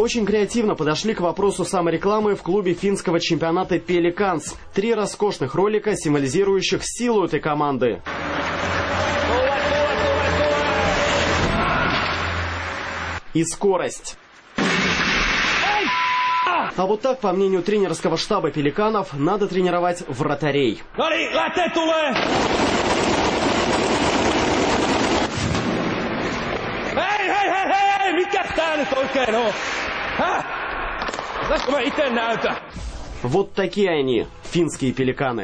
Очень креативно подошли к вопросу саморекламы в клубе финского чемпионата «Пеликанс». 3 роскошных ролика, символизирующих силу этой команды. И скорость. А вот так, по мнению тренерского штаба «Пеликанов», надо тренировать вратарей. Вот такие они, финские пеликаны.